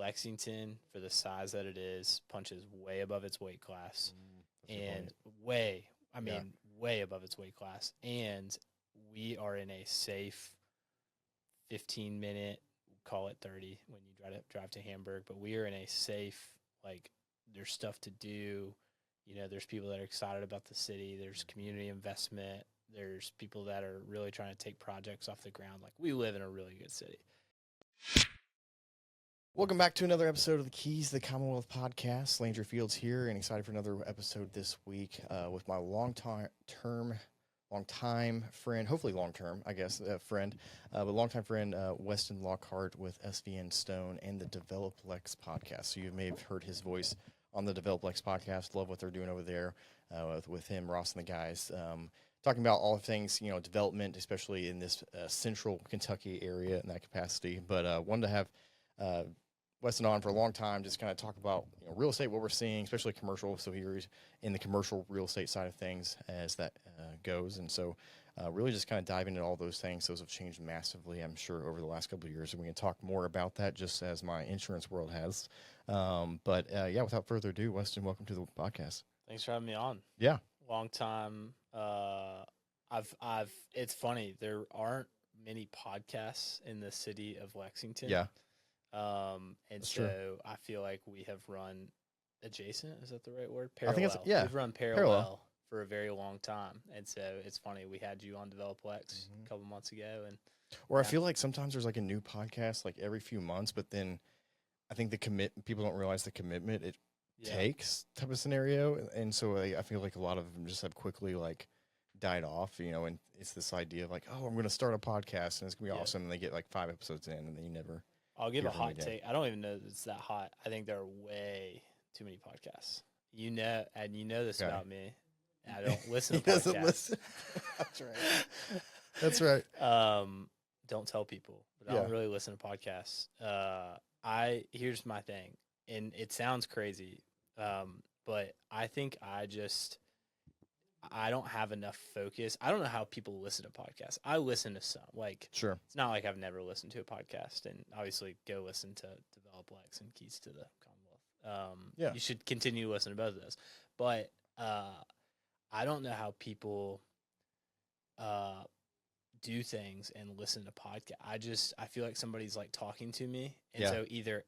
Lexington, for the size that it is, punches way above its weight class, and way above its weight class. And we are in a safe 15-minute, call it 30 when you drive to Hamburg, but we are in a safe, like, there's stuff to do. You know, there's people that are excited about the city. There's community investment. There's people that are really trying to take projects off the ground. Like, we live in a really good city. Welcome back to another episode of the Keys to the Commonwealth podcast. Landry Fields here, and excited for another episode this week with my long-time friend, hopefully long-term, I guess, friend, but long-time friend, Weston Lockhart with SVN Stone and the Develop Lex podcast. So you may have heard his voice on the Develop Lex podcast. Love what they're doing over there with him, Ross, and the guys. Talking about all things, development, especially in this central Kentucky area in that capacity. But wanted to have Weston on for a long time, just kind of talk about real estate, what we're seeing, especially commercial. So he's in the commercial real estate side of things as that goes. And so really just kind of dive into all those things. Those have changed massively, I'm sure, over the last couple of years. And we can talk more about that just as my insurance world has. But without further ado, Weston, welcome to the podcast. Thanks for having me on. Yeah. Long time. It's funny. There aren't many podcasts in the city of Lexington. Yeah. And That's so true. I feel like we have run adjacent. Is that the right word? Parallel. I think it's, We've run parallel for a very long time. And so it's funny. We had you on Develop Lex a couple months ago. I feel like sometimes there's like a new podcast like every few months, but then I think people don't realize the commitment it takes type of scenario. And so I feel like a lot of them just have quickly like died off, and it's this idea of like, oh, I'm going to start a podcast and it's going to be awesome. And they get like 5 episodes in and then you never. I'll give a hot take. I don't even know that it's that hot. I think there are way too many podcasts. And you know this about me. I don't listen to podcasts. He doesn't listen. That's right. That's right. Don't tell people, but I don't really listen to podcasts. Here's my thing, and it sounds crazy, but I think I don't have enough focus. I don't know how people listen to podcasts. I listen to some. Sure. It's not like I've never listened to a podcast, and obviously go listen to Develop Lex and Keys to the Commonwealth. You should continue to listen to both of those. But I don't know how people do things and listen to podcasts. I feel like somebody's like talking to me, and so either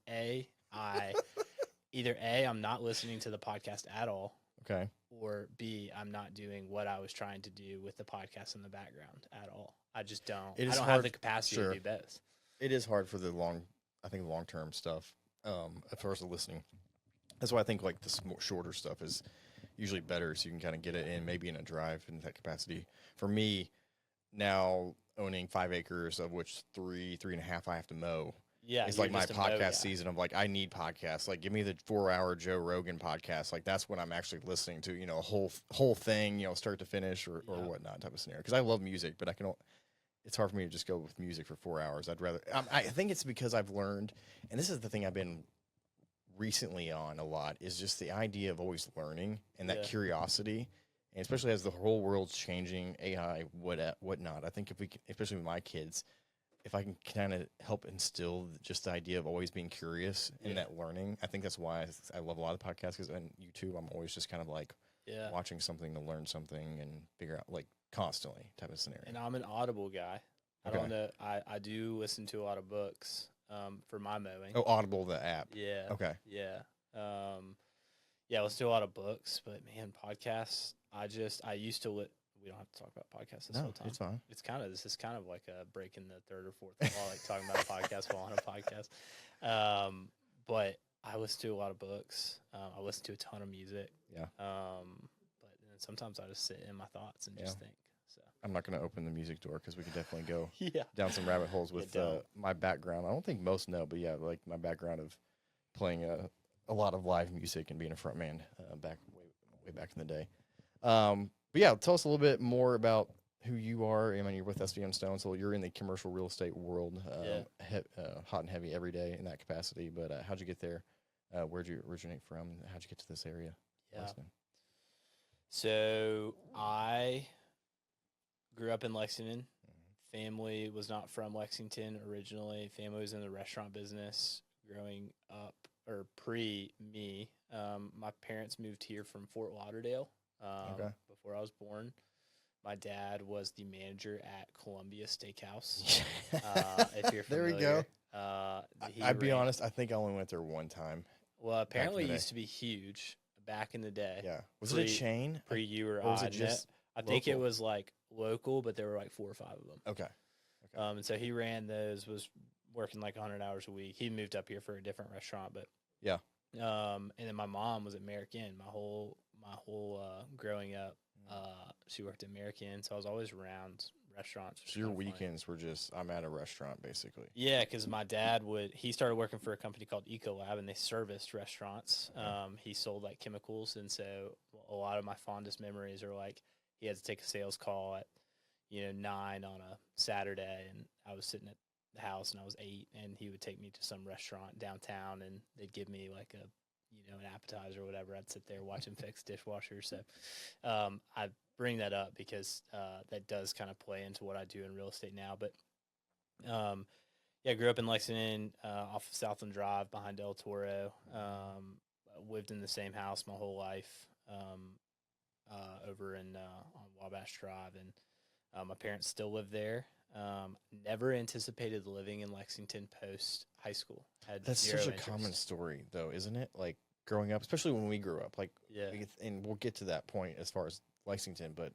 I'm not listening to the podcast at all. Okay. Or B, I'm not doing what I was trying to do with the podcast in the background at all. I just don't. I don't have the capacity to do both. It is hard for the long-term stuff as far as the listening. That's why I think like the shorter stuff is usually better, so you can kind of get it in maybe in a drive in that capacity. For me, now owning 5 acres, of which 3.5 I have to mow. Yeah, it's like my podcast season of like, I need podcasts. Like, give me the 4-hour Joe Rogan podcast. Like, that's when I'm actually listening to, a whole thing, start to finish or whatnot type of scenario. Because I love music, but it's hard for me to just go with music for 4 hours. I'd rather, I think it's because I've learned, and this is the thing I've been recently on a lot, is just the idea of always learning and that curiosity. And especially as the whole world's changing, AI, whatnot. I think especially with my kids, if I can kind of help instill just the idea of always being curious and that learning, I think that's why I love a lot of podcasts. Because on YouTube, I'm always just kind of like watching something to learn something and figure out like constantly type of scenario. And I'm an Audible guy. I don't know. I do listen to a lot of books for my mowing. Oh, Audible, the app. Yeah. Okay. Yeah. I listen to a lot of books, but man, podcasts. I used to we don't have to talk about podcasts this whole time. It's fine. This is kind of like a breaking the third or fourth wall, like talking about a podcast while on a podcast. But I listen to a lot of books. I listen to a ton of music. Yeah. But then sometimes I just sit in my thoughts and just think. So I'm not going to open the music door because we could definitely go yeah. down some rabbit holes with my background. I don't think most know, but yeah, like my background of playing a lot of live music and being a front man way back in the day. But yeah, tell us a little bit more about who you are. I mean, you're with SVN Stone, so you're in the commercial real estate world, hot and heavy every day in that capacity. But how'd you get there? Where'd you originate from? How'd you get to this area? Yeah. So I grew up in Lexington. Family was not from Lexington originally. Family was in the restaurant business. growing up, or pre me. My parents moved here from Fort Lauderdale before I was born. My dad was the manager at Columbia Steakhouse. If you're familiar. There we go. I'd be ran- honest, I think I only went there one time. Well, apparently it day. used to be huge back in the day. Yeah. Was it a chain? Pre you or was I it just I think it local? was like local, but there were like 4 or 5 of them. Okay. And so he ran those, was working like 100 hours a week. He moved up here for a different restaurant, but yeah. And then my mom was at American. My whole growing up, she worked at American, so I was always around restaurants. So your weekends were just, I'm at a restaurant, basically. Yeah, because my dad he started working for a company called Ecolab, and they serviced restaurants. He sold like chemicals, and so a lot of my fondest memories are like he had to take a sales call at 9 on a Saturday, and I was sitting at the house and I was 8, and he would take me to some restaurant downtown, and they'd give me like an appetizer or whatever. I'd sit there watch him fix dishwashers. So I bring that up because that does kind of play into what I do in real estate now. But I grew up in Lexington, off of Southland Drive behind El Toro. Lived in the same house my whole life, over on Wabash Drive, and my parents still live there. Never anticipated living in Lexington post high school. That's such a common story, though, isn't it? Like growing up, especially when we grew up. Like, and we'll get to that point as far as Lexington, but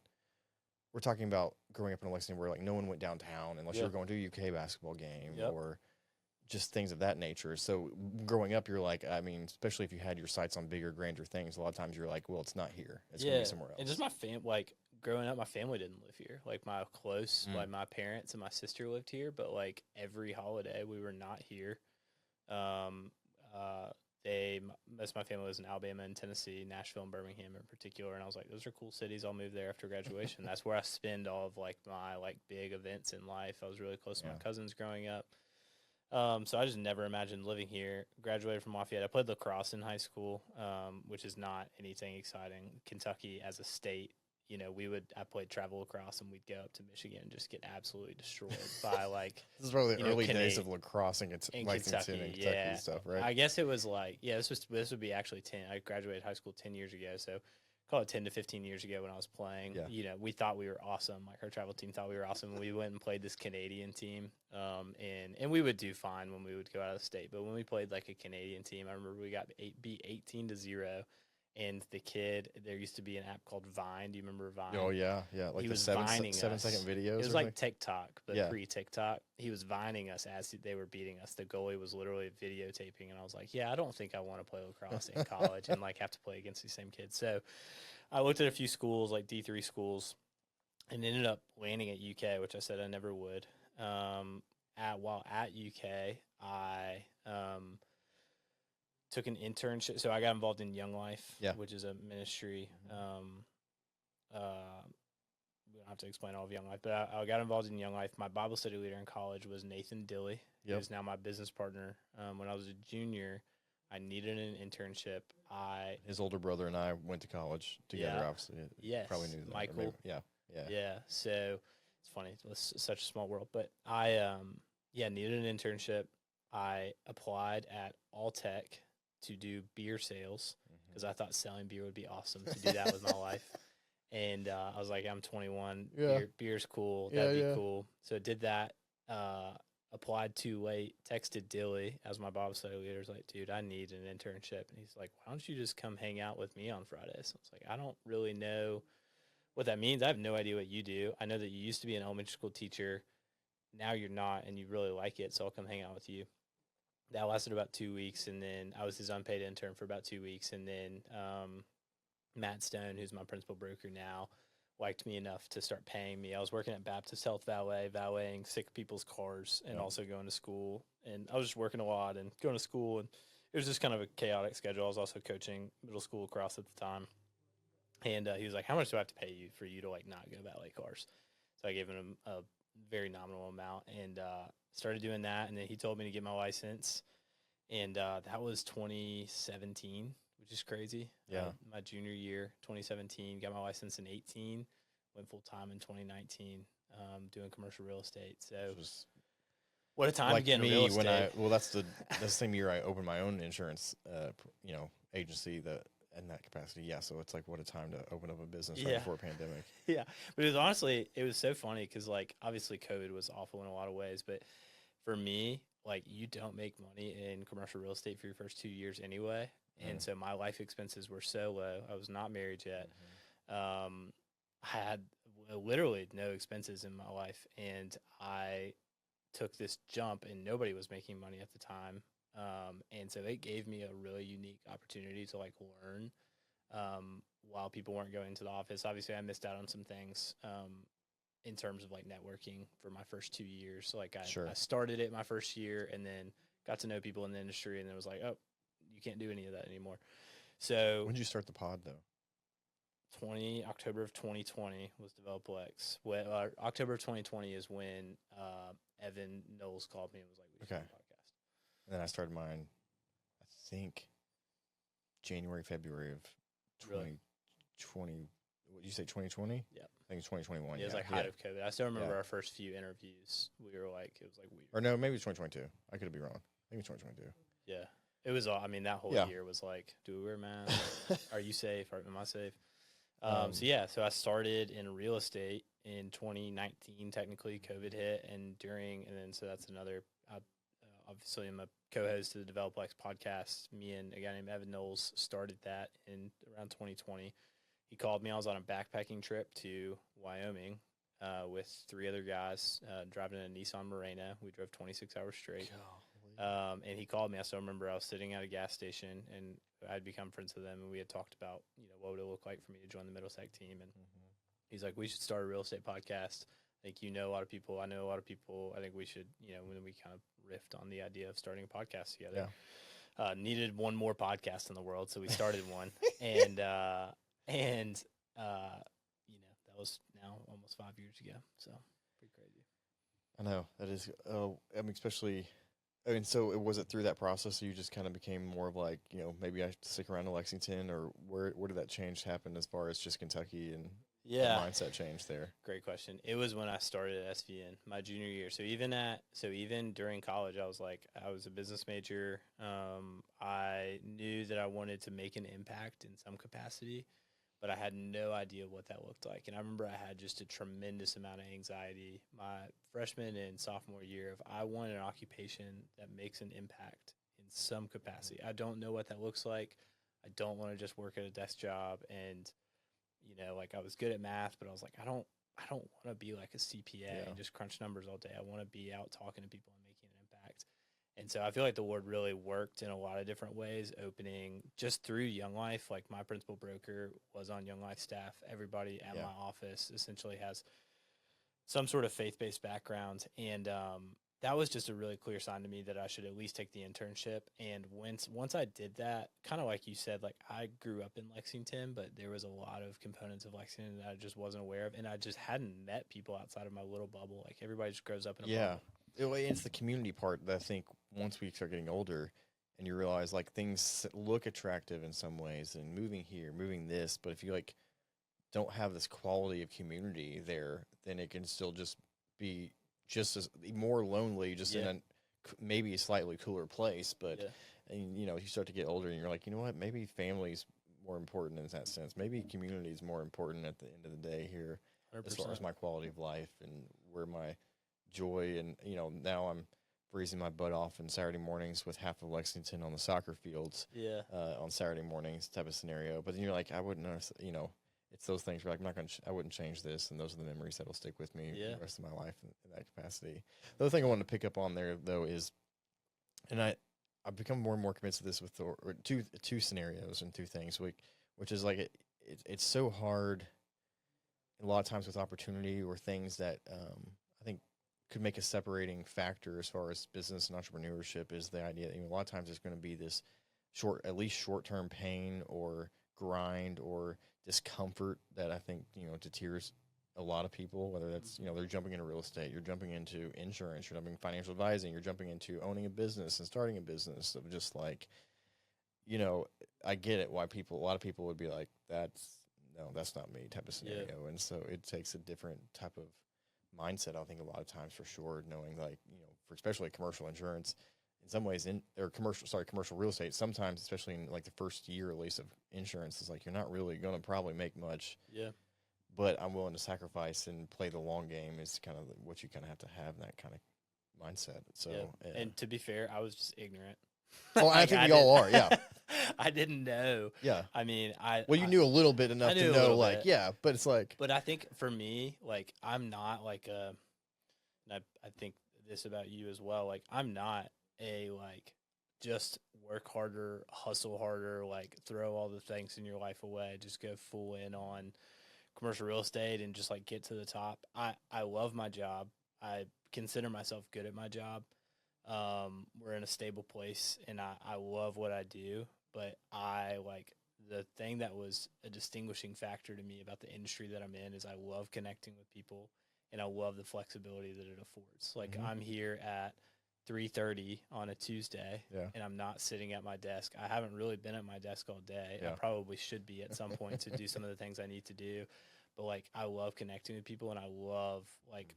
we're talking about growing up in Lexington where like no one went downtown unless you were going to a UK basketball game or just things of that nature. So growing up, you're like, I mean, especially if you had your sights on bigger, grander things, a lot of times you're like, well, it's not here. It's going to be somewhere else. And just my like growing up, my family didn't live here. Like my like my parents and my sister lived here, but like every holiday we were not here. Most of my family was in Alabama and Tennessee, Nashville and Birmingham in particular, and I was like, those are cool cities. I'll move there after graduation. That's where I spend all of like my like big events in life. I was really close to my cousins growing up. So I just never imagined living here. Graduated from Lafayette. I played lacrosse in high school, which is not anything exciting. Kentucky as a state, I played travel lacrosse, and we'd go up to Michigan and just get absolutely destroyed by like. This is probably the early days of lacrosse in Lexington Kentucky, and Kentucky and stuff, right? I guess it was like, this would be actually 10. I graduated high school 10 years ago, so call it 10 to 15 years ago when I was playing. Yeah. We thought we were awesome. Like our travel team thought we were awesome. We went and played this Canadian team, and we would do fine when we would go out of state. But when we played like a Canadian team, I remember we got beat 18-0. And the kid, there used to be an app called Vine. Do you remember Vine? Oh, yeah. Like the 7-second videos. It was like TikTok, but pre-TikTok. He was Vining us as they were beating us. The goalie was literally videotaping, and I was like, I don't think I want to play lacrosse in college and like have to play against these same kids. So I looked at a few schools, like D3 schools, and ended up landing at UK, which I said I never would. While at UK, I took an internship. So I got involved in Young Life, which is a ministry. We don't have to explain all of Young Life, but I got involved in Young Life. My Bible study leader in college was Nathan Dilley, who's now my business partner. When I was a junior, I needed an internship. His older brother and I went to college together, obviously. Yes. Probably knew that. Michael. Yeah. So it's funny. It was such a small world. But I needed an internship. I applied at All Tech to do beer sales because I thought selling beer would be awesome to do that with my life. And I was like, I'm 21. Beer's cool. That'd be cool. So did that. Applied too late. Texted Dilly as my Bible study leader. Was like, dude, I need an internship. And he's like, why don't you just come hang out with me on Fridays? I was like, I don't really know what that means. I have no idea what you do. I know that you used to be an elementary school teacher. Now you're not, and you really like it. So I'll come hang out with you. That lasted about 2 weeks, and then I was his unpaid intern for about 2 weeks, and then Matt Stone, who's my principal broker now, liked me enough to start paying me. I was working at Baptist Health valeting sick people's cars and also going to school, and I was just working a lot and going to school, and it was just kind of a chaotic schedule. I was also coaching middle school lacrosse at the time, and he was like, how much do I have to pay you for you to like not go valet cars? So I gave him a very nominal amount, and started doing that, and then he told me to get my license, and that was 2017, which is crazy. My junior year, 2017, got my license in 18, went full-time in 2019, doing commercial real estate. So What a time to like get in me real estate. that's the same year I opened my own insurance, agency in that capacity. Yeah. So it's like, what a time to open up a business right before a pandemic. Yeah. But it was so funny because, like, obviously COVID was awful in a lot of ways. But for me, like, you don't make money in commercial real estate for your first 2 years anyway. And so my life expenses were so low. I was not married yet. I had literally no expenses in my life. And I took this jump, and nobody was making money at the time. And so it gave me a really unique opportunity to, like, learn while people weren't going to the office. Obviously, I missed out on some things in terms of, like, networking for my first 2 years. So, like, I started it my first year and then got to know people in the industry, and then was like, oh, you can't do any of that anymore. So when did you start the pod, though? October of 2020 was DevelopLex. October of 2020 is when Evan Knowles called me and was like, we should do a podcast. And then I started mine, I think, January, February of 2020. What did you say, 2020? Yeah. I think it's 2021. Yeah, it was like height of COVID. I still remember our first few interviews. We were like, it was like weird. Or no, maybe it's 2022. I could be wrong. I think it's 2022. Yeah. It was, I mean, that whole year was like, do we wear masks? Are you safe? Am I safe? So I started in real estate in 2019. Technically, COVID hit, so that's another. Obviously, I'm a co-host of the DevelopLex podcast. Me and a guy named Evan Knowles started that in around 2020. He called me. I was on a backpacking trip to Wyoming with 3 other guys driving in a Nissan Murano. We drove 26 hours straight. And he called me. I still remember I was sitting at a gas station, and I'd become friends with them, and we had talked about, what would it look like for me to join the Middlesex team. And he's like, we should start a real estate podcast. I think you know a lot of people. I know a lot of people. I think we should, when we kind of riffed on the idea of starting a podcast together. Yeah. Needed one more podcast in the world, so we started one. And that was now almost 5 years ago. So pretty crazy. I know that is. Especially. I mean, so was it through that process? So you just kind of became more of like, maybe I should stick around in Lexington, or where did that change happen as far as just Kentucky and mindset change there? Great question. It was when I started at SVN my junior year. So even during college, I was a business major. I knew that I wanted to make an impact in some capacity, but I had no idea what that looked like. And I remember I had just a tremendous amount of anxiety my freshman and sophomore year of, I want an occupation that makes an impact in some capacity. I don't know what that looks like. I don't want to just work at a desk job. And, I was good at math, but I was like, I don't want to be like a CPA and just crunch numbers all day. I want to be out talking to people and making an impact. And so I feel like the Lord really worked in a lot of different ways, opening just through Young Life. Like, my principal broker was on Young Life staff. Everybody at my office essentially has some sort of faith-based background. And that was just a really clear sign to me that I should at least take the internship. And once I did that, kind of like you said, like, I grew up in Lexington, but there was a lot of components of Lexington that I just wasn't aware of. And I just hadn't met people outside of my little bubble. Like, everybody just grows up in a bubble. It's the community part that I think once we start getting older and you realize, like, things look attractive in some ways and moving here, moving this, but if you, like, don't have this quality of community there, then it can still just be just as more lonely, just in a maybe a slightly cooler place. But, and, you start to get older and you're like, you know what, maybe family's more important in that sense. Maybe community is more important at the end of the day here 100%. As far as my quality of life and where my joy, and now I'm freezing my butt off on Saturday mornings with half of Lexington on the soccer fields on Saturday mornings type of scenario. But then you're like, I wouldn't it's those things where, like, I wouldn't change this, and those are the memories that'll stick with me for the rest of my life in that capacity. The other thing I wanted to pick up on there, though, is, and I've become more and more convinced of this with two scenarios and 2 things, which is like it's so hard a lot of times with opportunity or things that I think could make a separating factor as far as business and entrepreneurship is the idea that a lot of times there's going to be this at least short-term pain or grind or discomfort that I think, deters a lot of people, whether that's, they're jumping into real estate, you're jumping into insurance, you're jumping financial advising, you're jumping into owning a business and starting a business of just like, I get it why a lot of people would be like, that's not me type of scenario. Yeah. And so it takes a different type of mindset, I think, a lot of times, for sure, knowing, like, for especially commercial insurance. In some ways, commercial real estate. Sometimes, especially in like the first year at least of insurance, is like you're not really going to probably make much. Yeah. But I'm willing to sacrifice and play the long game. Is kind of what you kind of have to have in that kind of mindset. So, yeah. And to be fair, I was just ignorant. Oh, I think we all are. Yeah. I didn't know. Yeah. I mean, you knew a little bit enough to know, like, bit. Yeah, but it's like. But I think for me, like, I'm not like and I think this about you as well. Like, I'm not a like just work harder, hustle harder, like throw all the things in your life away, just go full in on commercial real estate and just like get to the top. I love my job. I consider myself good at my job. We're in a stable place and I love what I do, but I like the thing that was a distinguishing factor to me about the industry that I'm in is I love connecting with people and I love the flexibility that it affords. Like I'm here at 3:30 on a Tuesday and I'm not sitting at my desk. I haven't really been at my desk all day. I probably should be at some point to do some of the things I need to do. But like I love connecting with people and I love like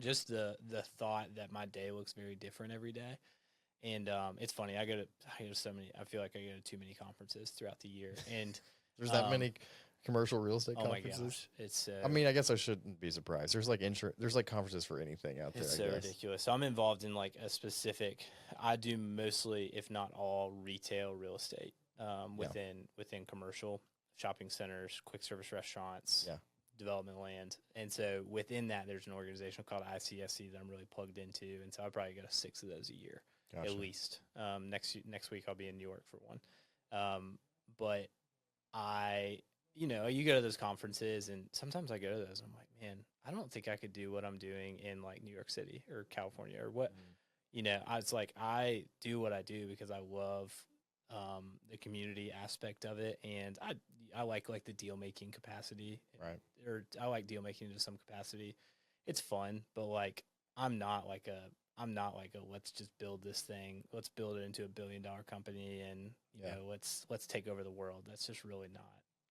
just the thought that my day looks very different every day. And it's funny, I go to so many, I feel like I go to too many conferences throughout the year. And there's that many commercial real estate conferences. Oh my gosh. It's I mean, I guess I shouldn't be surprised. There's like there's like conferences for anything out there. It's so ridiculous. So I'm involved in like a specific, I do mostly, if not all, retail real estate within commercial shopping centers, quick service restaurants, development land. And so within that, there's an organization called ICSC that I'm really plugged into. And so I probably go to 6 of those a year, at least. Next week I'll be in New York for one. But you go to those conferences and sometimes I go to those and I'm like, man, I don't think I could do what I'm doing in like New York City or California or what, it's like, I do what I do because I love the community aspect of it. And I like the deal making capacity, right? Or I like deal making to some capacity. It's fun, but like, I'm not like a, let's just build this thing. Let's build it into $1 billion company. And, let's take over the world. That's just really not.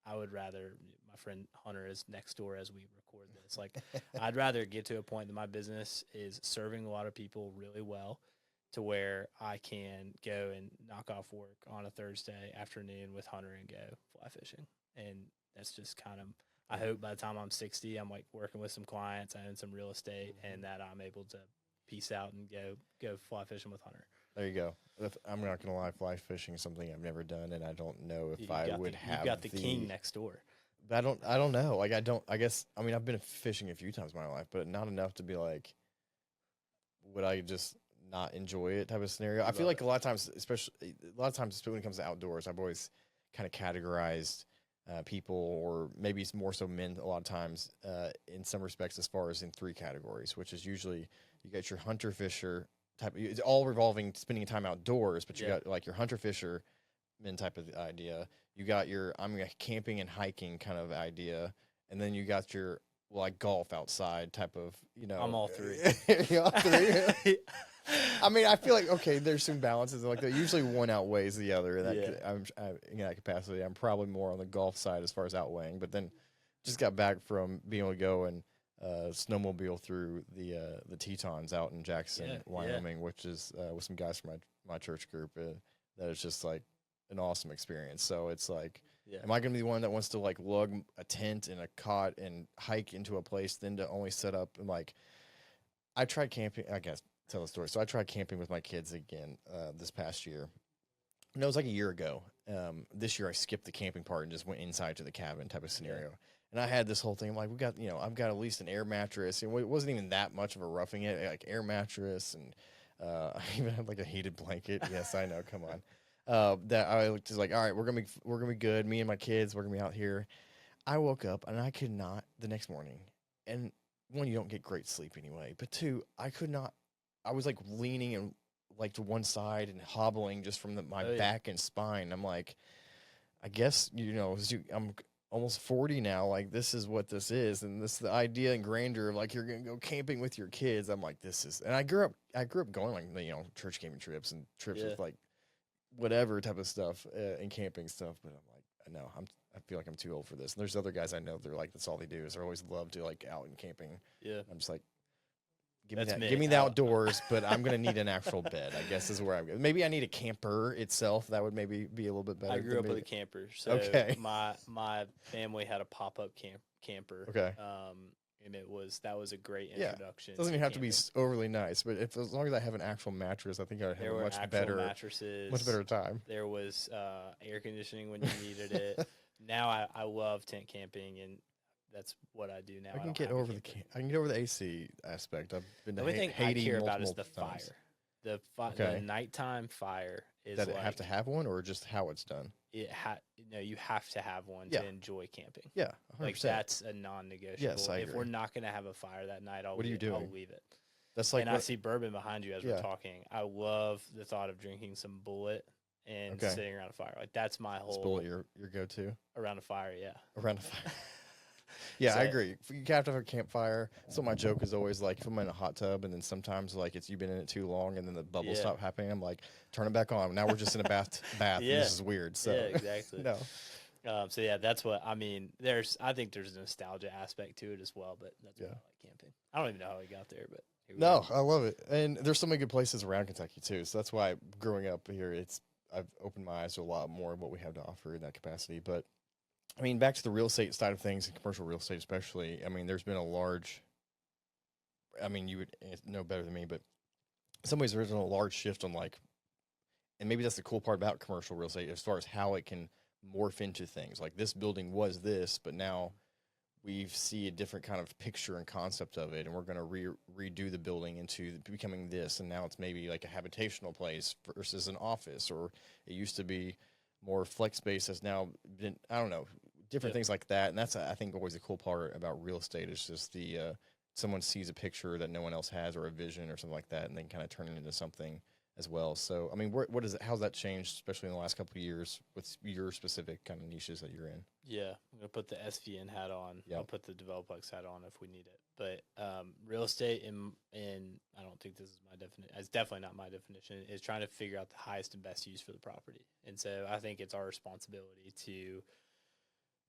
I would rather, my friend Hunter is next door as we record this. Like, I'd rather get to a point that my business is serving a lot of people really well to where I can go and knock off work on a Thursday afternoon with Hunter and go fly fishing. And that's just kind of, I hope by the time I'm 60, I'm like working with some clients, I own some real estate, and that I'm able to peace out and go fly fishing with Hunter. There you go. I'm not going to lie, fly fishing is something I've never done, and I don't know if I would have. You've got the king next door. I don't know. Like, I've been fishing a few times in my life, but not enough to be like, would I just not enjoy it type of scenario? I feel like a lot of times, especially when it comes to outdoors, I've always kind of categorized people, or maybe it's more so men a lot of times, in some respects, as far as in 3 categories, which is usually you got your hunter fisher type. It's all revolving spending time outdoors, but you got like your hunter fisher men type of idea. You got your camping and hiking kind of idea, and then you got your like golf outside type of, I'm all 3. You're all 3. I mean, I feel like, okay, there's some balances like that. Usually one outweighs the other. In that capacity, I'm probably more on the golf side as far as outweighing. But then just got back from being able to go and snowmobile through the Tetons out in Jackson, Wyoming, which is with some guys from my church group. That is just like an awesome experience. So it's like, am I going to be the one that wants to like lug a tent and a cot and hike into a place, then to only set up and like, I tried camping, I guess. Tell the story. So I tried camping with my kids again this past year. No, it was like a year ago. This year I skipped the camping part and just went inside to the cabin type of scenario. And I had this whole thing. I'm like, I've got at least an air mattress. And it wasn't even that much of a roughing it, like air mattress. And I even had like a heated blanket. Yes, I know. Come on. That I was just like, all right, we're gonna be good. Me and my kids, we're gonna be out here. I woke up and I could not the next morning. And 1, you don't get great sleep anyway. But 2, I could not. I was like leaning and like to one side and hobbling just from my back and spine. I'm like, I guess, I'm almost 40 now. Like, this is what this is. And this is the idea and grandeur of like, you're going to go camping with your kids. I'm like, and I grew up going like, church camping trips and trips with like whatever type of stuff and camping stuff. But I'm like, no, I feel like I'm too old for this. And there's other guys I know, they're like, that's all they do is they always love to like out and camping. Yeah. I'm just like, Give me That's that. me. Give me the outdoors, but I'm gonna need an actual bed. I guess is where I'm going. Maybe I need a camper itself. That would maybe be a little bit better. I grew up than with a camper, so Okay. my family had a pop-up camper. Okay. And that was a great Yeah. introduction. Doesn't even have to be camping. overly nice, but as long as I have an actual mattress, I think I would have There a were much actual mattresses, much better time. There was air conditioning when you needed it. Now I love tent camping, and that's what I do now. I can don't get have a over camper. I can get over the AC aspect. I've been The to only thing Haiti I care about is multiple the times. fire. The Okay. nighttime fire is Does it like have to have one, or just how it's done? no, you have to have one Yeah. to enjoy camping. Yeah, 100%. Like that's a non-negotiable. Yes, I if agree. we're not going to have a fire that night, What are you I'll doing? leave it. That's like And I see bourbon behind you as Yeah. we're talking. I love the thought of drinking some Bullet and Okay. sitting around a fire. Like that's my whole Bullet your go-to around a fire. Yeah. around a fire. Yeah, So- I agree. You have to have a campfire. So my joke is always like, if I'm in a hot tub and then sometimes like you've been in it too long and then the bubbles Yeah. stop happening, I'm like, turn it back on. Now we're just in a bath. And Yeah. this is weird. So Yeah, exactly. no, So yeah, that's what I mean. I think there's a nostalgia aspect to it as well, but that's why I Yeah. like camping. I don't even know how we got there, but here we no, are. I love it. And there's so many good places around Kentucky too. So that's why growing up here, I've opened my eyes to a lot more of what we have to offer in that capacity. But I mean, back to the real estate side of things, and commercial real estate especially. I mean, there's been you would know better than me, but in some ways there's been a large shift on and maybe that's the cool part about commercial real estate as far as how it can morph into things. Like this building was this, but now we see a different kind of picture and concept of it, and we're going to redo the building into becoming this, and now it's maybe like a habitational place versus an office, or it used to be more flex space has now been, I don't know, different things like that. And that's, I think, always the cool part about real estate is just someone sees a picture that no one else has or a vision or something like that, and they can kind of turn it into something as well. So, I mean, how's that changed, especially in the last couple of years with your specific kind of niches that you're in? Yeah, I'm gonna put the SVN hat on. Yep. I'll put the Developlex hat on if we need it. But real estate, in I don't think this is my definition. It's definitely not my definition. Is trying to figure out the highest and best use for the property. And so I think it's our responsibility to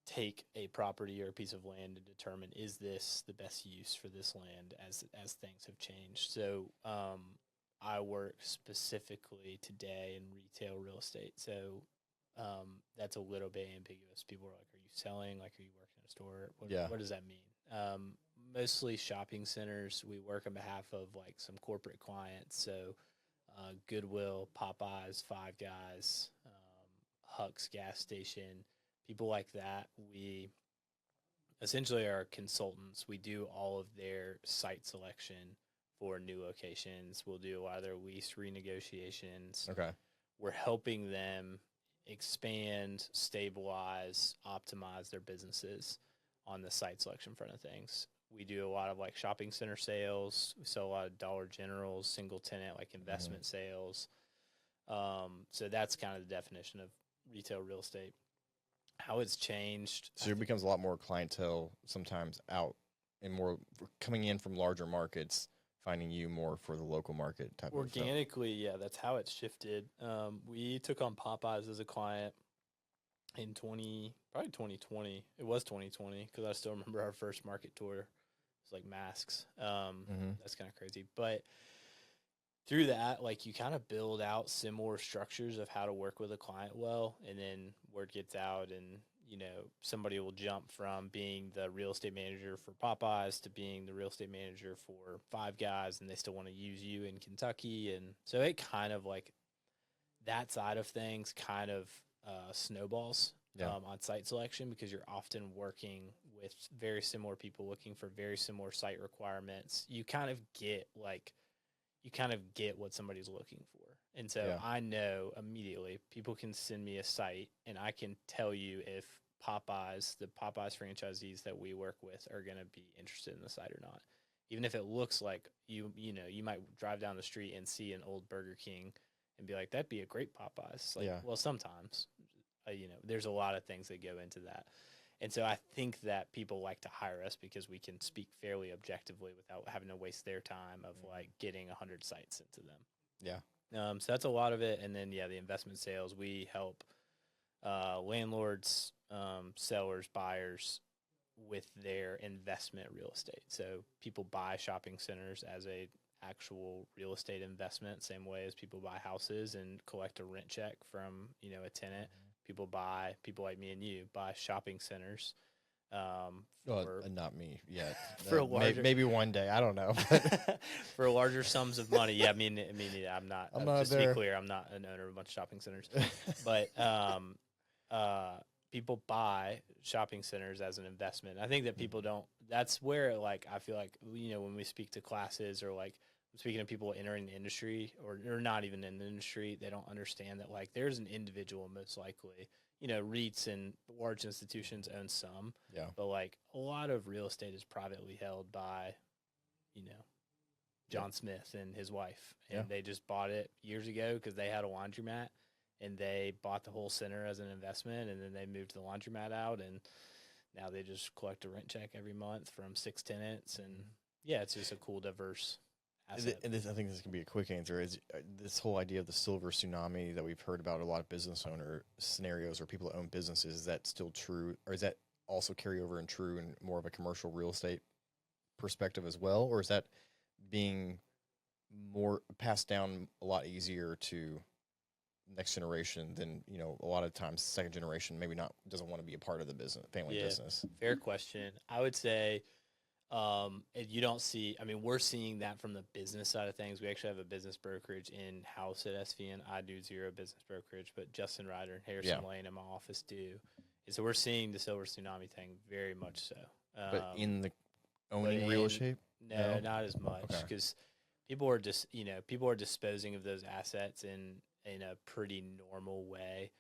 take a property or a piece of land and determine, is this the best use for this land as things have changed. So I work specifically today in retail real estate. So that's a little bit ambiguous. People are like, are you selling? Like, are you working in a store? What does that mean? Mostly shopping centers. We work on behalf of like some corporate clients. So Goodwill, Popeyes, Five Guys, Huck's gas station, people like that. We essentially are consultants. We do all of their site selection for new locations. We'll do a lot of their lease renegotiations. Okay. We're helping them expand, stabilize, optimize their businesses on the site selection front of things. We do a lot of like shopping center sales. We sell a lot of Dollar Generals, single tenant, like investment sales. So that's kind of the definition of retail real estate. How it's changed. So it becomes a lot more clientele sometimes out and more coming in from larger markets, finding you more for the local market type of stuff. Organically, yeah, that's how it's shifted. We took on Popeyes as a client in probably 2020. It was 2020 because I still remember our first market tour. It was like masks. That's kind of crazy. But through that, like you kind of build out similar structures of how to work with a client well, and then word gets out and, you know, somebody will jump from being the real estate manager for Popeyes to being the real estate manager for Five Guys, and they still want to use you in Kentucky. And so it kind of like that side of things kind of snowballs on site selection, because you're often working with very similar people looking for very similar site requirements. You kind of get what somebody's looking for. And so I know immediately people can send me a site and I can tell you if the Popeyes franchisees that we work with are going to be interested in the site or not. Even if it looks like you might drive down the street and see an old Burger King and be like, that'd be a great Popeyes. Well, sometimes, there's a lot of things that go into that. And so I think that people like to hire us because we can speak fairly objectively without having to waste their time of like getting 100 sites into them. Yeah. So that's a lot of it. And then, the investment sales, we help landlords, sellers, buyers with their investment real estate. So people buy shopping centers as a actual real estate investment, same way as people buy houses and collect a rent check from, you know, a tenant. People like me and you buy shopping centers. Not me yet. For a larger, maybe one day. I don't know. for larger sums of money. Yeah, I mean, I'm not. Just to be clear, I'm not an owner of a bunch of shopping centers. But people buy shopping centers as an investment. I think that people don't. That's where, like, I feel like, you know, when we speak to classes, or like speaking to people entering the industry, or not even in the industry, they don't understand that, like, there's an individual, most likely. You know, REITs and large institutions own some. Yeah. But, like, a lot of real estate is privately held by, you know, John Smith and his wife. And they just bought it years ago because they had a laundromat, and they bought the whole center as an investment, and then they moved the laundromat out, and now they just collect a rent check every month from 6 tenants. And, yeah, it's just a cool, diverse asset. And I think this can be a quick answer, is this whole idea of the silver tsunami that we've heard about a lot of business owner scenarios or people that own businesses. Is that still true, or is that also carry over and true in more of a commercial real estate perspective as well? Or is that being more passed down a lot easier to next generation than, you know, a lot of times second generation maybe doesn't want to be a part of the family business? Fair question. I would say, you don't see, I mean, we're seeing that from the business side of things. We actually have a business brokerage in-house at SVN. I do zero business brokerage, but Justin Ryder and Harrison Lane in my office do. And so we're seeing the silver tsunami thing very much so. But in the owning real estate? No, not as much, because people are just, you know, people are disposing of those assets in a pretty normal way.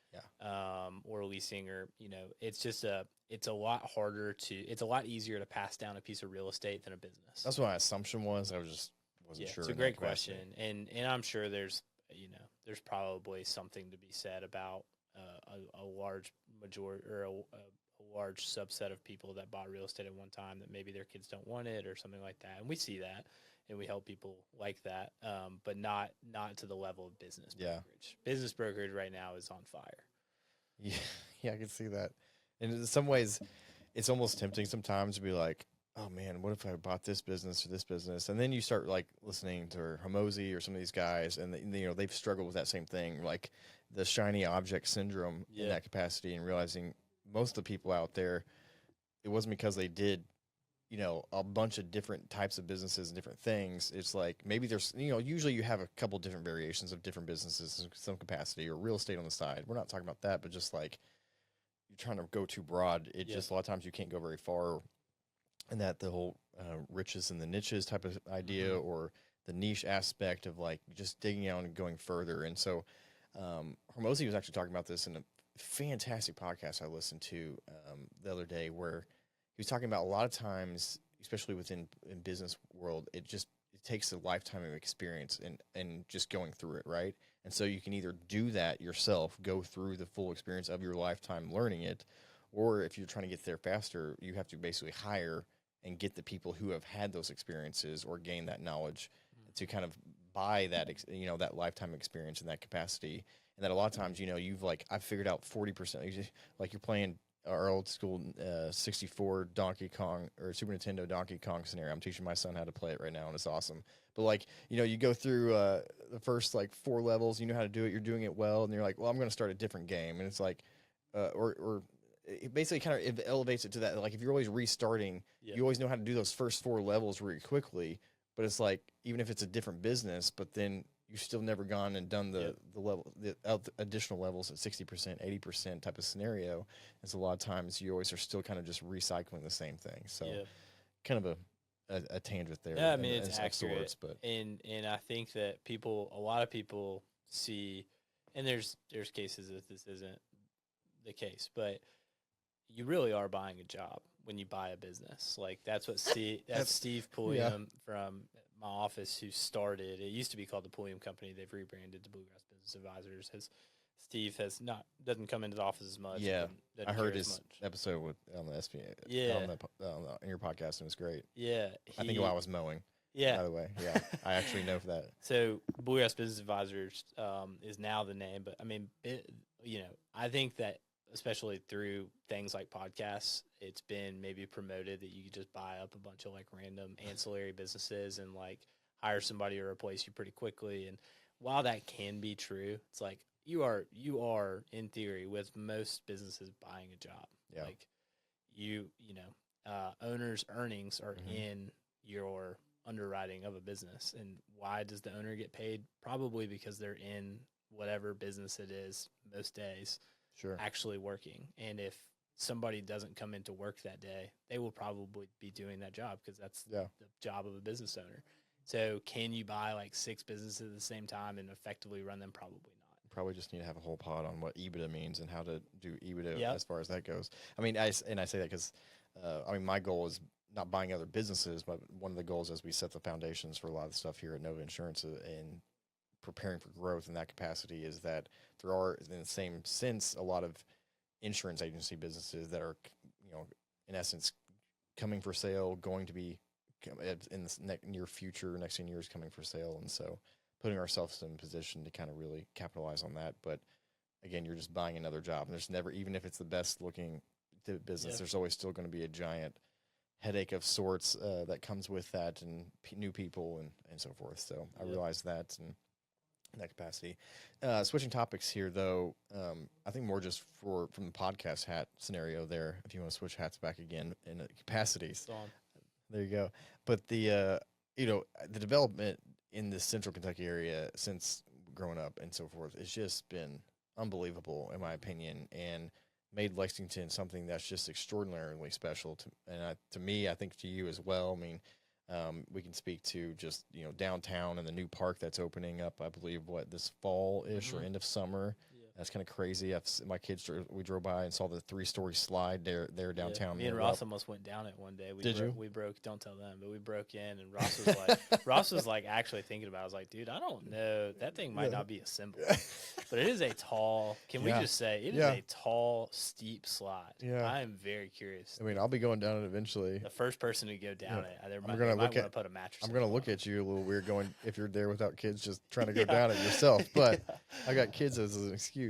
Or leasing, or, you know, it's just it's a lot easier to pass down a piece of real estate than a business. That's what my assumption was. I wasn't sure. It's a great question. And I'm sure there's probably something to be said about a large majority, or a large subset of people that bought real estate at one time that maybe their kids don't want it or something like that. And we see that, and we help people like that, but not to the level of business brokerage. Business brokerage right now is on fire. Yeah, I can see that. And in some ways, it's almost tempting sometimes to be like, oh man, what if I bought this business or this business? And then you start like listening to Hormozy or some of these guys, and you know, they've struggled with that same thing, like the shiny object syndrome in that capacity, and realizing most of the people out there, it wasn't because they did, you know, a bunch of different types of businesses and different things. It's like maybe there's, you know, usually you have a couple different variations of different businesses in some capacity, or real estate on the side. We're not talking about that, but just like you're trying to go too broad. It just a lot of times you can't go very far. And that the whole riches and the niches type of idea, or the niche aspect of like just digging out and going further. And so Hormozy was actually talking about this in a fantastic podcast I listened to the other day, where he was talking about a lot of times, especially in business world, it takes a lifetime of experience and just going through it, right? And so you can either do that yourself, go through the full experience of your lifetime learning it, or if you're trying to get there faster, you have to basically hire and get the people who have had those experiences or gain that knowledge to kind of buy that, you know, that lifetime experience in that capacity. And that a lot of times, you know, I've figured out 40%, like you're playing our old school 64 Donkey Kong or Super Nintendo Donkey Kong scenario. I'm teaching my son how to play it right now, and it's awesome. But like, you know, you go through the first like 4 levels, you know how to do it, you're doing it well, and you're like, well, I'm going to start a different game. And it's like, or it basically kind of elevates it to that. Like if you're always restarting, you always know how to do those first 4 levels really quickly. But it's like, even if it's a different business, but then you've still never gone and done the additional levels at 60%, 80% type of scenario. And so a lot of times you always are still kind of just recycling the same thing. So kind of a tangent there. Yeah, I mean, it's accurate. But and I think that a lot of people see, and there's cases that this isn't the case, but you really are buying a job when you buy a business. Like that's what Steve Pulliam from my office, who started, it used to be called the Pulliam Company. They've rebranded to Bluegrass Business Advisors. Steve doesn't come into the office as much. Yeah, I heard his episode on the SPA. Yeah, in your podcast, and it was great. Yeah, I think while I was mowing. Yeah, by the way, yeah, I actually know for that. So Bluegrass Business Advisors is now the name, but I mean, you know, I think that especially through things like podcasts, it's been maybe promoted that you could just buy up a bunch of like random ancillary businesses and like hire somebody to replace you pretty quickly. And while that can be true, it's like you are in theory with most businesses buying a job. Yeah. Like owners' earnings are in your underwriting of a business. And why does the owner get paid? Probably because they're in whatever business it is most days. Sure. Actually working. And if somebody doesn't come into work that day, they will probably be doing that job because that's the job of a business owner. So can you buy like 6 businesses at the same time and effectively run them? Probably not. Probably just need to have a whole pod on what EBITDA means and how to do EBITDA as far as that goes. I mean, I say that because, my goal is not buying other businesses, but one of the goals as we set the foundations for a lot of the stuff here at Nova Insurance and preparing for growth in that capacity is that there are, in the same sense, a lot of insurance agency businesses that are, in essence, coming for sale, going to be in the near future, next 10 years coming for sale. And so putting ourselves in a position to kind of really capitalize on that. But again, you're just buying another job. And there's never, even if it's the best looking business, there's always still going to be a giant headache of sorts that comes with that and new people and so forth. So I realize that and in that capacity. Switching topics here, though, I think more just from the podcast hat scenario there, if you want to switch hats back again in capacities. There you go. But the development in the central Kentucky area since growing up and so forth has just been unbelievable, in my opinion, and made Lexington something that's just extraordinarily special to me. I think to you as well. I mean, we can speak to just downtown and the new park that's opening up. I believe this fall-ish or end of summer. That's kind of crazy. My kids, we drove by and saw the 3-story slide there downtown. Me and Ross almost went down it one day. We broke. Don't tell them, but we broke in, and Ross was like actually thinking about it. I was like, dude, I don't know. That thing might not be a symbol, but it is a tall. Can we just say it is a tall, steep slide? Yeah, I am very curious. I mean, I'll be going down it eventually. The first person to go down it, I'm going to put a mattress. I'm going to look at you a little weird going if you're there without kids, just trying to go down it yourself. But I got kids as an excuse.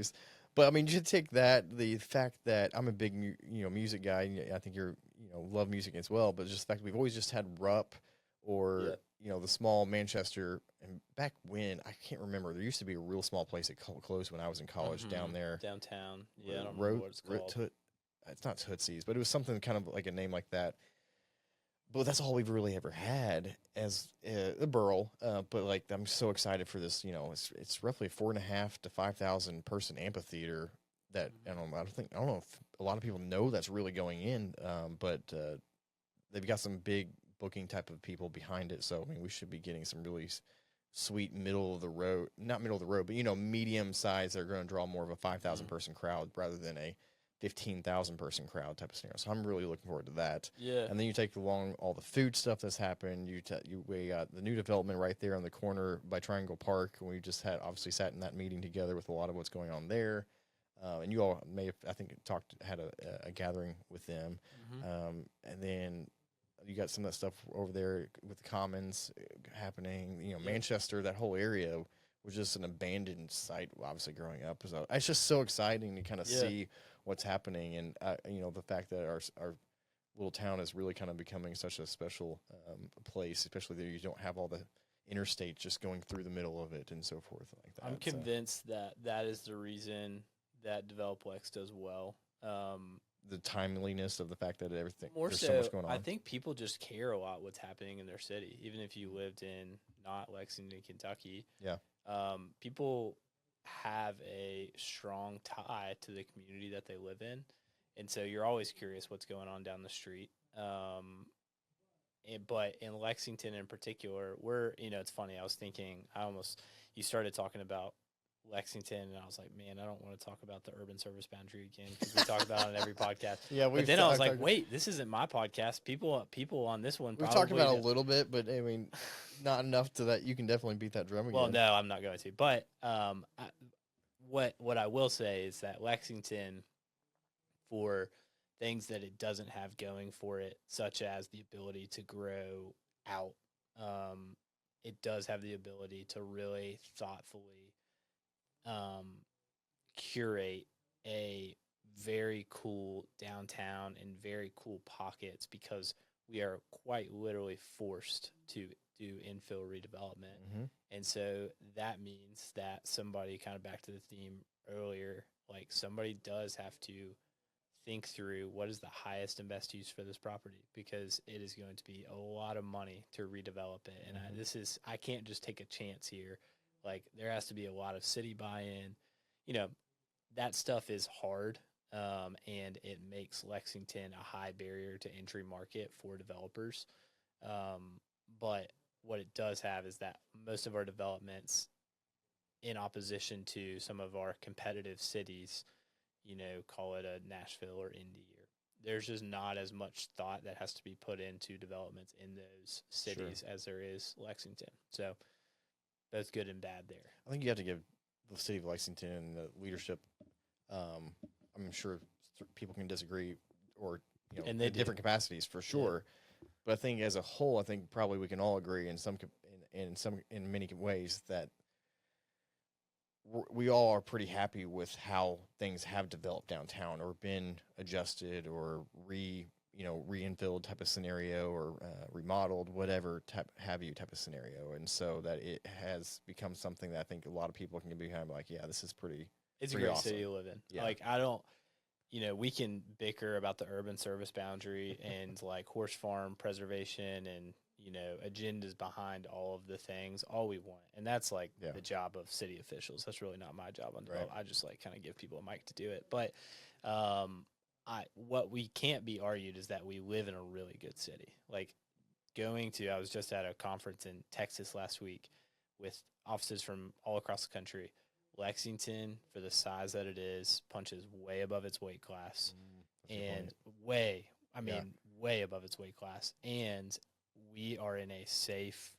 But I mean, you should take the fact that I'm a big, music guy. I think you're, love music as well. But just the fact that we've always just had Rupp or, the small Manchester. And back when, I can't remember, there used to be a real small place that closed when I was in college down there. Downtown. Yeah, I don't remember what it's called. It's not Tootsie's, but it was something kind of like a name like that. But that's all we've really ever had as a borough. But like, I'm so excited for this. It's roughly 4,500 to 5,000 person amphitheater that I don't know if a lot of people know that's really going in. But they've got some big booking type of people behind it. So I mean, we should be getting some really sweet not middle of the road, but medium size. They're going to draw more of a 5,000 person crowd rather than a 15,000 person crowd type of scenario. So I'm really looking forward to that. Yeah. And then you take along all the food stuff that's happened. We got the new development right there on the corner by Triangle Park. And we just obviously sat in that meeting together with a lot of what's going on there. And you all may have, I think, had a gathering with them. And then you got some of that stuff over there with the Commons happening. Manchester, that whole area was just an abandoned site, obviously, growing up. So it's just so exciting to kind of see what's happening, and the fact that our little town is really kind of becoming such a special place, especially that you don't have all the interstate just going through the middle of it and so forth like that. I'm convinced that is the reason that Developlex does well. The timeliness of the fact that there's so so much going on. I think people just care a lot what's happening in their city, even if you lived in not Lexington, Kentucky. Yeah, people have a strong tie to the community that they live in, and so you're always curious what's going on down the street. But in Lexington in particular, it's funny. I was thinking, you started talking about Lexington, and I was like, man, I don't want to talk about the urban service boundary again because we talk about it in every podcast. Yeah, but then I was like, wait, this isn't my podcast. People on this one. We've talked about it a little bit, but I mean, not enough to that you can definitely beat that drum again. Well, no, I'm not going to. But what I will say is that Lexington, for things that it doesn't have going for it, such as the ability to grow out, it does have the ability to really thoughtfully curate a very cool downtown and very cool pockets because we are quite literally forced to do infill redevelopment. Mm-hmm. And so that means that somebody, kind of back to the theme earlier, like somebody does have to think through what is the highest and best use for this property, because it is going to be a lot of money to redevelop it. And I can't just take a chance here. Like, there has to be a lot of city buy-in. You know, that stuff is hard, and it makes Lexington a high barrier to entry market for developers. But what it does have is that most of our developments, in opposition to some of our competitive cities, you know, call it a Nashville or Indy, or there's just not as much thought that has to be put into developments in those cities as there is Lexington. So that's good and bad there. I think you have to give the city of Lexington and the leadership, I'm sure people can disagree or, you know, And they in different capacities for sure. Yeah. But I think as a whole, I think probably we can all agree in many ways that we all are pretty happy with how things have developed downtown or been adjusted or re-infilled type of scenario or remodeled, whatever type of scenario. And so that it has become something that I think a lot of people can be kind of like, yeah, this is it's pretty a great awesome city to live in. Yeah. Like, I don't, you know, we can bicker about the urban service boundary and like horse farm preservation and, you know, agendas behind all of the things all we want. And that's like the job of city officials. That's really not my job on development. I just like kind of give people a mic to do it. But what we can't be argued is that we live in a really good city. Like, I was just at a conference in Texas last week with offices from all across the country. Lexington, for the size that it is, punches way above its weight class, and way above its weight class. And we are in a safe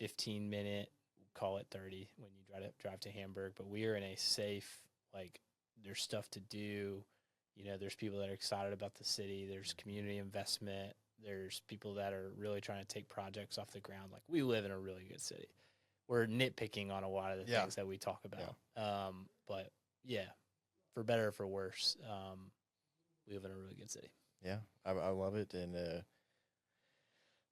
15-minute, call it 30 when you drive to Hamburg, but we are in a safe, like, there's stuff to do. You know, there's people that are excited about the city. There's community investment. There's people that are really trying to take projects off the ground. Like, we live in a really good city. We're nitpicking on a lot of the things that we talk about. Yeah. But, yeah, for better or for worse, we live in a really good city. Yeah, I love it. And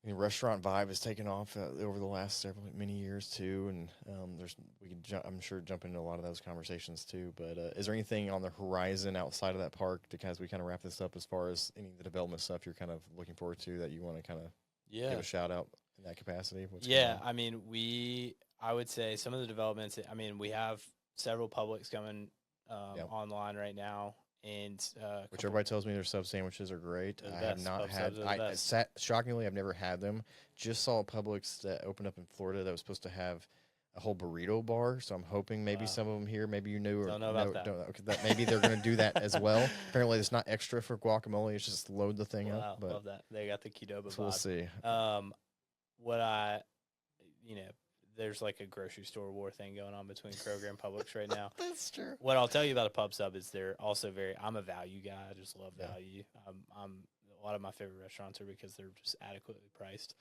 restaurant vibe has taken off over the last many years too, and I'm sure jump into a lot of those conversations too. But is there anything on the horizon outside of that park as we kind of wrap this up, as far as any of the development stuff you're kind of looking forward to that you want to kind of give a shout out in that capacity? I mean, I would say some of the developments. I mean, we have several Publix coming online right now. And which everybody tells me their sub sandwiches are great. I have not had. Shockingly, I've never had them. Just saw a Publix that opened up in Florida that was supposed to have a whole burrito bar. So I'm hoping maybe some of them here. Maybe you knew or don't know about that. Okay, maybe they're going to do that as well. Apparently, it's not extra for guacamole. It's just load the thing up. But love that. They got the Qdoba. So we'll see. There's like a grocery store war thing going on between Kroger and Publix right now. That's true. What I'll tell you about a pub sub is they're also I'm a value guy. I just love value. A lot of my favorite restaurants are because they're just adequately priced.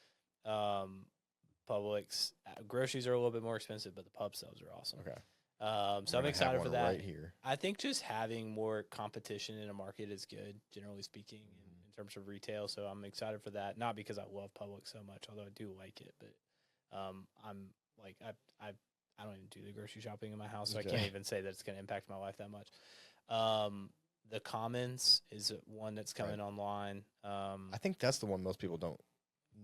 Publix groceries are a little bit more expensive, but the pub subs are awesome. Okay. So I'm excited for that. Right here. I think just having more competition in a market is good, generally speaking, in terms of retail. So I'm excited for that. Not because I love Publix so much, although I do like it, but I'm like I don't even do the grocery shopping in my house, so I can't even say that it's going to impact my life that much. The Commons is one that's coming online. I think that's the one most people don't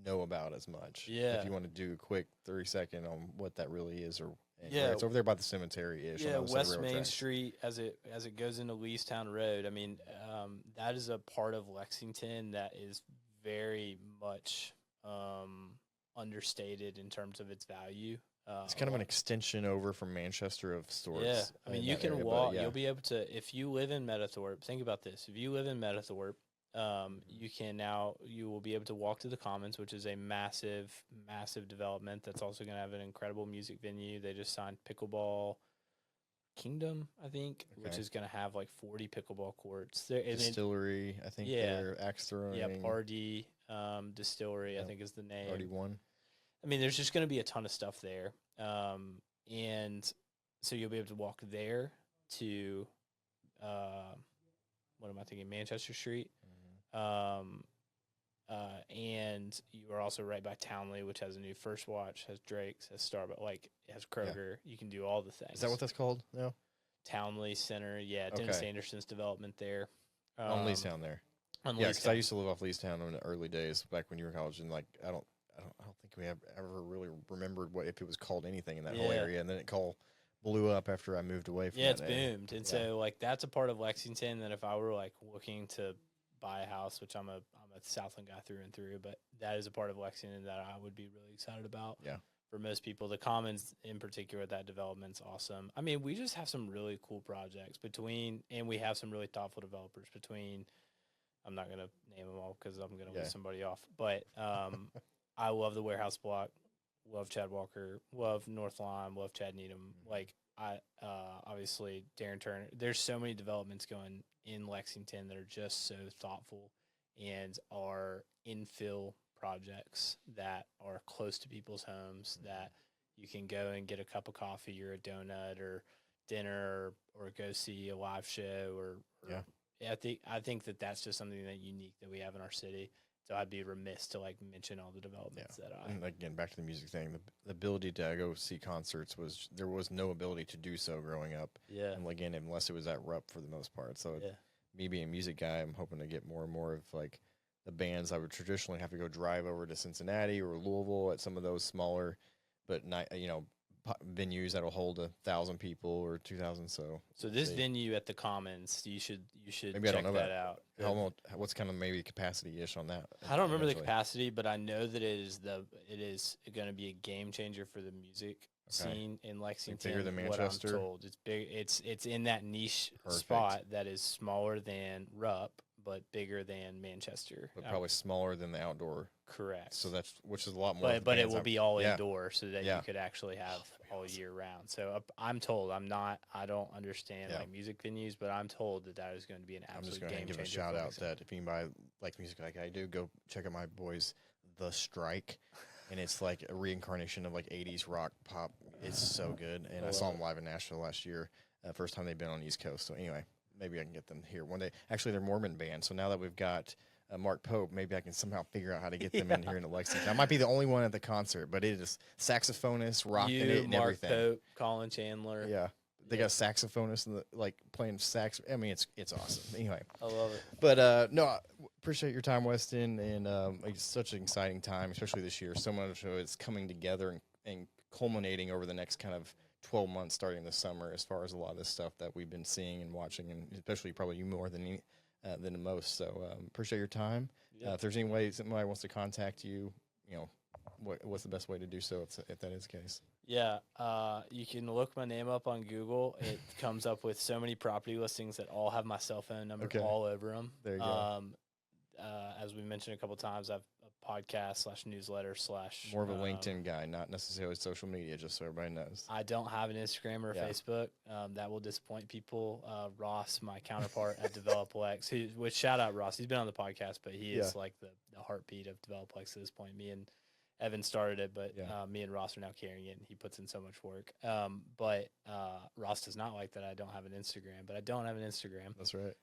know about as much. Yeah. If you want to do a quick 30-second on what that really is, it's over there by the cemetery-ish. Yeah, West Main Street as it goes into Leestown Road. I mean, that is a part of Lexington that is very much understated in terms of its value. It's kind of an extension over from Manchester of stores. Yeah, I mean, you can walk. You'll be able to, if you live in Meadowthorpe, think about this. If you live in Meadowthorpe, you will be able to walk to the Commons, which is a massive, massive development that's also going to have an incredible music venue. They just signed Pickleball Kingdom, I think, which is going to have like 40 pickleball courts. Distillery, I think they're axe throwing. Yeah, Pardee Distillery, I think is the name. Pardee 1. I mean, there's just going to be a ton of stuff there. And so you'll be able to walk there to I think in Manchester Street. And you are also right by Townley, which has a new First Watch, has Drake's, has Starbucks, like it has Kroger. You can do all the things. Is that what that's called? No. Townley Center, Dennis Anderson's development there. On Leestown there. Because I used to live off Leestown in the early days back when you were in college, and like I don't think we have ever really remembered what if it was called anything in that whole area, and then it blew up after I moved away from it's boomed. And so like that's a part of Lexington that if I were like looking to buy a house, which I'm a Southland guy through and through, but that is a part of Lexington that I would be really excited about. Yeah. For most people, the Commons in particular, that development's awesome. I mean, we just have some really cool projects and we have some really thoughtful developers between. I'm not gonna name them all because I'm gonna leave somebody off, but I love the Warehouse Block, love Chad Walker, love North Lime, love Chad Needham. Like I obviously Darren Turner. There's so many developments going in Lexington that are just so thoughtful and are infill projects that are close to people's homes that you can go and get a cup of coffee or a donut or dinner or go see a live show or I think that that's just something that unique that we have in our city. So I'd be remiss to like mention all the developments that and again, back to the music thing, the ability to go see concerts there was no ability to do so growing up. Yeah. And again, unless it was at Rupp for the most part. So me being a music guy, I'm hoping to get more and more of like the bands I would traditionally have to go drive over to Cincinnati or Louisville at some of those smaller, but not, venues that'll hold 1,000 people or 2,000. So this venue at the Commons, you should maybe check that out. What's kind of maybe capacity ish on that? I don't remember the capacity, but I know that it is going to be a game changer for the music scene in Lexington. Bigger than Manchester. What I'm told. It's big. It's in that niche spot that is smaller than Rupp, but bigger than Manchester. But probably smaller than the outdoor. Correct. So which is a lot more. But it will be all indoor so that you could actually have all year round. So I'm told I don't understand like music venues, but I'm told that is going to be an absolute game changer. I'm just going to give a shout out that if anybody likes music like I do, go check out my boys, The Strike. And it's like a reincarnation of like 80s rock pop. It's so good. And I saw them live in Nashville last year. First time they've been on the East Coast. So anyway, maybe I can get them here one day. Actually, they're Mormon band. So now that we've got Mark Pope, maybe I can somehow figure out how to get them in here in Lexington. I might be the only one at the concert, but it is saxophonist, rock in it, and Mark everything. Pope, Colin Chandler. Yeah. They got a saxophonist playing sax. I mean, it's awesome. Anyway, I love it. But no, I appreciate your time, Weston, and it's such an exciting time, especially this year. So much of it's coming together and culminating over the next kind of 12 months, starting this summer, as far as a lot of this stuff that we've been seeing and watching, and especially probably you more than most. So appreciate your time. Yep. If there's any way somebody wants to contact you, what's the best way to do so if that is the case? Yeah, you can look my name up on Google. It comes up with so many property listings that all have my cell phone number all over them. There you go. As we mentioned a couple times, I've a podcast / newsletter / more of a LinkedIn guy, not necessarily social media, just so everybody knows. I don't have an Instagram or a Facebook. That will disappoint people. Ross, my counterpart at DevelopLex, which shout out Ross. He's been on the podcast, but he is like the heartbeat of DevelopLex at this point. Me and Evan started it, but me and Ross are now carrying it, and he puts in so much work. But Ross does not like that I don't have an Instagram, but I don't have an Instagram. That's right.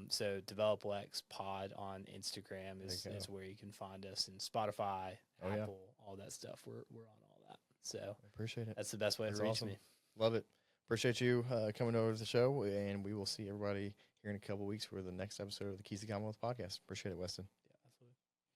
So DevelopLex Pod on Instagram is where you can find us, and Spotify, Apple, all that stuff. We're on all that. So I appreciate it. That's the best way to reach me. Love it. Appreciate you coming over to the show, and we will see everybody here in a couple of weeks for the next episode of the Keys to Commonwealth podcast. Appreciate it, Weston.